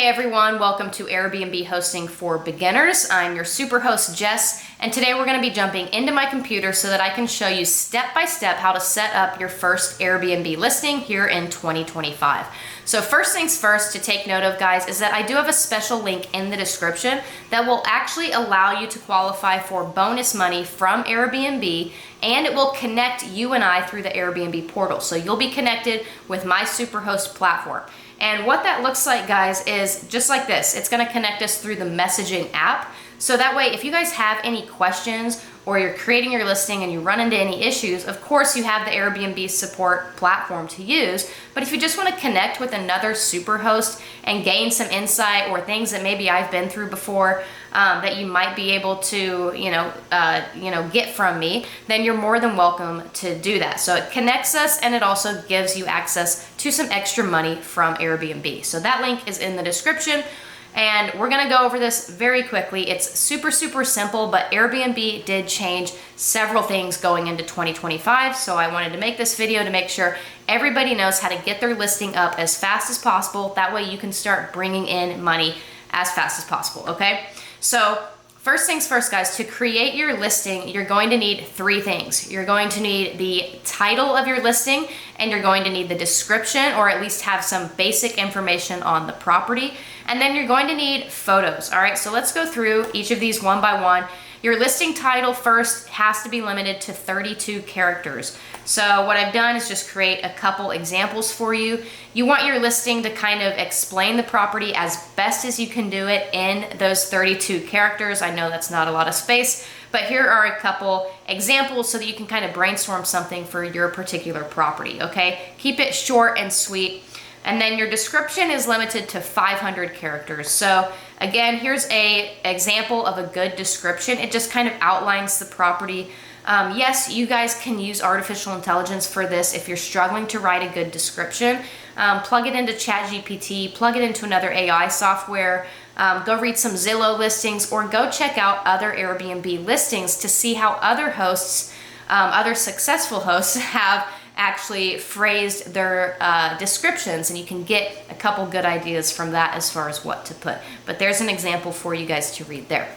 Hey everyone, welcome to Airbnb Hosting for Beginners. I'm your super host Jess, and today we're going to be jumping into my computer so that I can show you step by step how to set up your first Airbnb listing here in 2025. So first things first to take note of, guys, is that I do have a special link in the description that will actually allow you to qualify for bonus money from Airbnb, and it will connect you and I through the Airbnb portal. So you'll be connected with my Superhost platform. And what that looks like, guys, is just like this. It's going to connect us through the messaging app. So that way, if you guys have any questions or you're creating your listing and you run into any issues, of course, you have the Airbnb support platform to use. But if you just want to connect with another Superhost and gain some insight or things that maybe I've been through before that you might be able to, get from me, then you're more than welcome to do that. So it connects us, and it also gives you access to some extra money from Airbnb. So that link is in the description. And we're gonna go over this very quickly. It's super simple, but Airbnb did change several things going into 2025. So I wanted to make this video to make sure everybody knows how to get their listing up as fast as possible. That way you can start bringing in money as fast as possible, okay? So first things first, guys, to create your listing, you're going to need three things. You're going to need the title of your listing, and you're going to need the description, or at least have some basic information on the property. And then you're going to need photos. All right, so let's go through each of these one by one. Your listing title first has to be limited to 32 characters. So what I've done is just create a couple examples for you. You want your listing to kind of explain the property as best as you can do it in those 32 characters. I know that's not a lot of space, but here are a couple examples so that you can kind of brainstorm something for your particular property, okay? Keep it short and sweet. And then your description is limited to 500 characters. So again, here's a example of a good description. It just kind of outlines the property. Yes, you guys can use artificial intelligence for this if you're struggling to write a good description. Plug it into ChatGPT, plug it into another AI software, go read some Zillow listings, or go check out other Airbnb listings to see how other hosts, other successful hosts have actually phrased their descriptions, and you can get a couple good ideas from that as far as what to put. But there's an example for you guys to read there.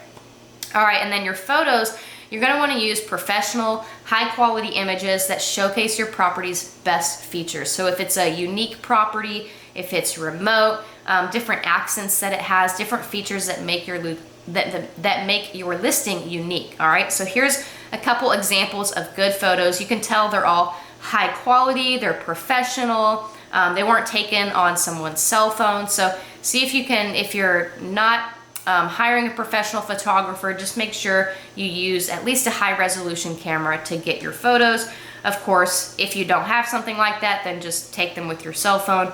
All right, and then your photos, you're gonna wanna use professional, high quality images that showcase your property's best features. So if it's a unique property, if it's remote, different accents that it has, different features that make your that make your listing unique. All right, so here's a couple examples of good photos. You can tell they're all high quality, they're professional, they weren't taken on someone's cell phone. So see if you can, if you're not hiring a professional photographer, just make sure you use at least a high resolution camera to get your photos. Of course, if you don't have something like that, then just take them with your cell phone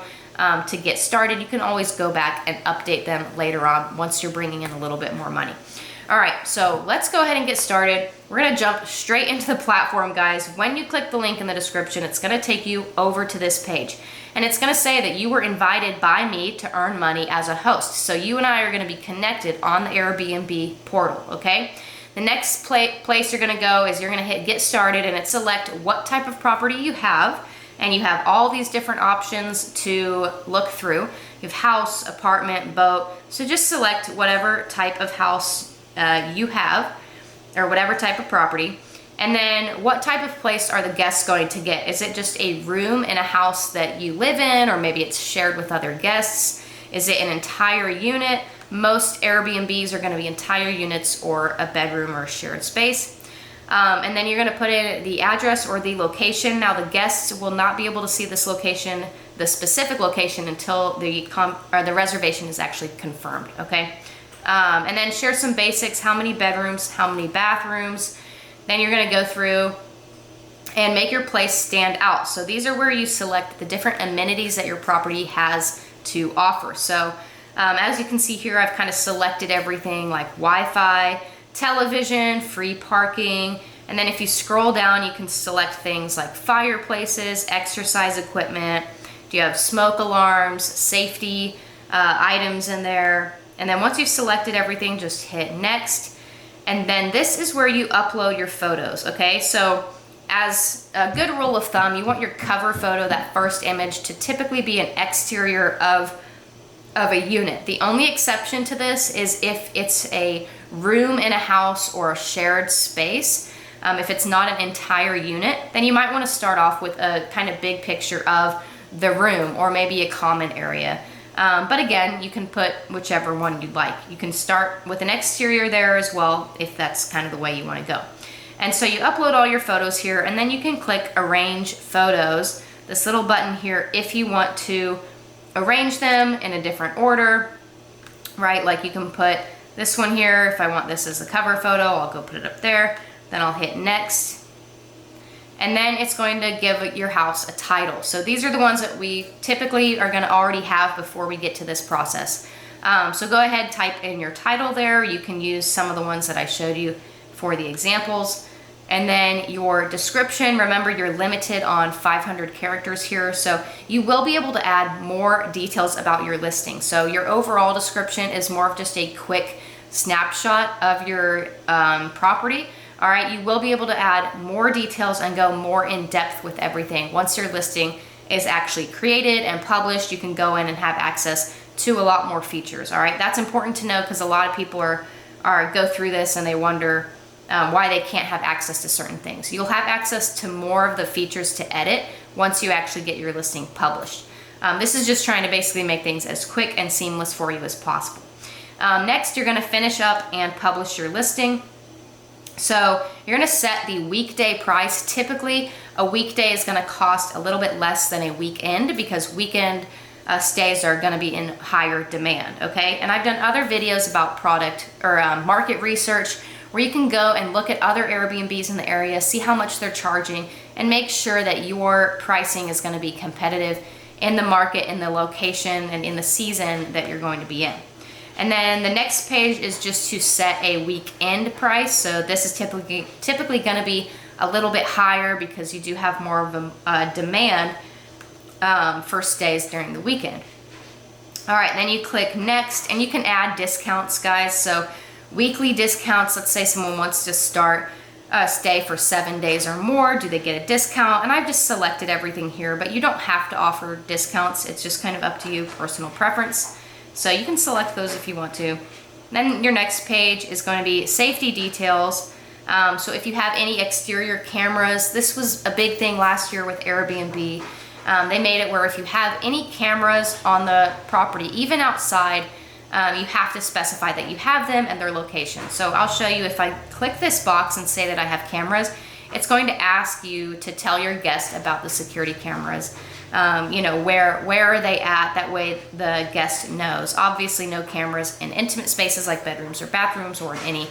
to get started. You can always go back and update them later on once you're bringing in a little bit more money. All right, so let's go ahead and get started. We're gonna jump straight into the platform, guys. When you click the link in the description, it's gonna take you over to this page. And it's gonna say that you were invited by me to earn money as a host. So you and I are gonna be connected on the Airbnb portal, okay? The next place you're gonna go is you're gonna hit get started, and it select what type of property you have. And you have all these different options to look through. You have house, apartment, boat. So just select whatever type of house you have, or whatever type of property. And then what type of place are the guests going to get? Is it just a room in a house that you live in, or maybe it's shared with other guests? Is it an entire unit? Most Airbnbs are going to be entire units or a bedroom or a shared space. And then you're going to put in the address or the location. Now the guests will not be able to see this location, the specific location, until the reservation is actually confirmed, okay? And then share some basics, how many bedrooms, how many bathrooms. Then you're gonna go through and make your place stand out. So these are where you select the different amenities that your property has to offer. So as you can see here, I've kind of selected everything like Wi-Fi, television, free parking. And then if you scroll down, you can select things like fireplaces, exercise equipment. Do you have smoke alarms, safety items in there? And then once you've selected everything, just hit next. And then this is where you upload your photos, okay? So as a good rule of thumb, you want your cover photo, that first image, to typically be an exterior of of a unit. The only exception to this is if it's a room in a house or a shared space. If it's not an entire unit, then you might want to start off with a kind of big picture of the room or maybe a common area. But again, you can put whichever one you'd like. You can start with an exterior there as well if that's kind of the way you want to go. And so you upload all your photos here, and then you can click Arrange Photos, this little button here, if you want to arrange them in a different order, right? Like you can put this one here. If I want this as a cover photo, I'll go put it up there. Then I'll hit Next. And then it's going to give your house a title. So these are the ones that we typically are going to already have before we get to this process. So go ahead, type in your title there. You can use some of the ones that I showed you for the examples. And then your description, remember you're limited on 500 characters here, so you will be able to add more details about your listing. So your overall description is more of just a quick snapshot of your property. All right, you will be able to add more details and go more in depth with everything. Once your listing is actually created and published, you can go in and have access to a lot more features. All right, that's important to know because a lot of people go through this and they wonder why they can't have access to certain things. You'll have access to more of the features to edit once you actually get your listing published. This is just trying to basically make things as quick and seamless for you as possible. Next, you're going to finish up and publish your listing. So you're going to set the weekday price. Typically, a weekday is going to cost a little bit less than a weekend because weekend stays are going to be in higher demand, okay? And I've done other videos about product or market research where you can go and look at other Airbnbs in the area, see how much they're charging, and make sure that your pricing is going to be competitive in the market, in the location, and in the season that you're going to be in. And then the next page is just to set a weekend price. So this is typically going to be a little bit higher because you do have more of a demand for stays during the weekend. All right, then you click Next, and you can add discounts, guys. So weekly discounts, let's say someone wants to start a stay for 7 days or more. Do they get a discount? And I've just selected everything here, but you don't have to offer discounts. It's just kind of up to you, personal preference. So you can select those if you want to. Then your next page is going to be safety details. So if you have any exterior cameras, this was a big thing last year with Airbnb. They made it where if you have any cameras on the property, even outside, you have to specify that you have them and their location. So I'll show you. If I click this box and say that I have cameras, it's going to ask you to tell your guest about the security cameras. Where are they at? That way the guest knows. Obviously no cameras in intimate spaces like bedrooms or bathrooms or in any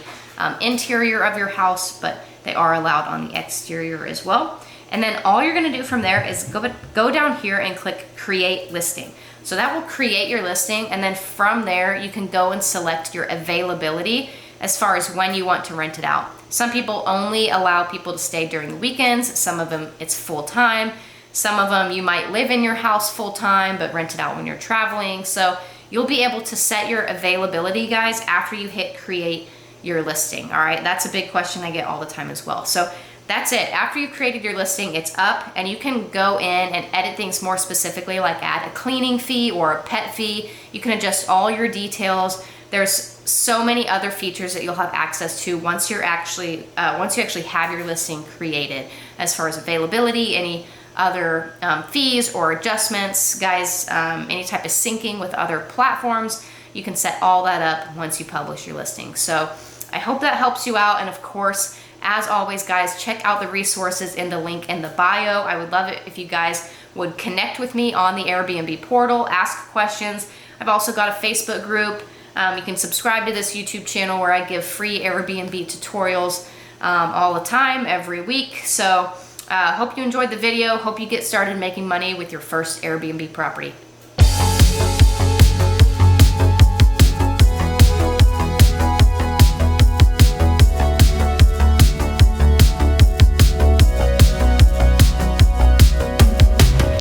interior of your house, but they are allowed on the exterior as well. And then all you're going to do from there is go down here and click Create Listing. So that will create your listing, and then from there you can go and select your availability as far as when you want to rent it out. Some people only allow people to stay during the weekends. Some of them it's full time. Some of them you might live in your house full time but rent it out when you're traveling. So you'll be able to set your availability, guys, after you hit create your listing. All right, that's a big question I get all the time as well. So that's it. After you've created your listing, it's up, and you can go in and edit things more specifically, like add a cleaning fee or a pet fee. You can adjust all your details. There's so many other features that you'll have access to once you actually have your listing created, as far as availability, any other fees or adjustments, guys, any type of syncing with other platforms. You can set all that up once you publish your listing. So I hope that helps you out. And of course, as always, guys, check out the resources in the link in the bio. I would love it if you guys would connect with me on the Airbnb portal, ask questions. I've also got a Facebook group. You can subscribe to this YouTube channel where I give free Airbnb tutorials all the time, every week. So hope you enjoyed the video. Hope you get started making money with your first Airbnb property.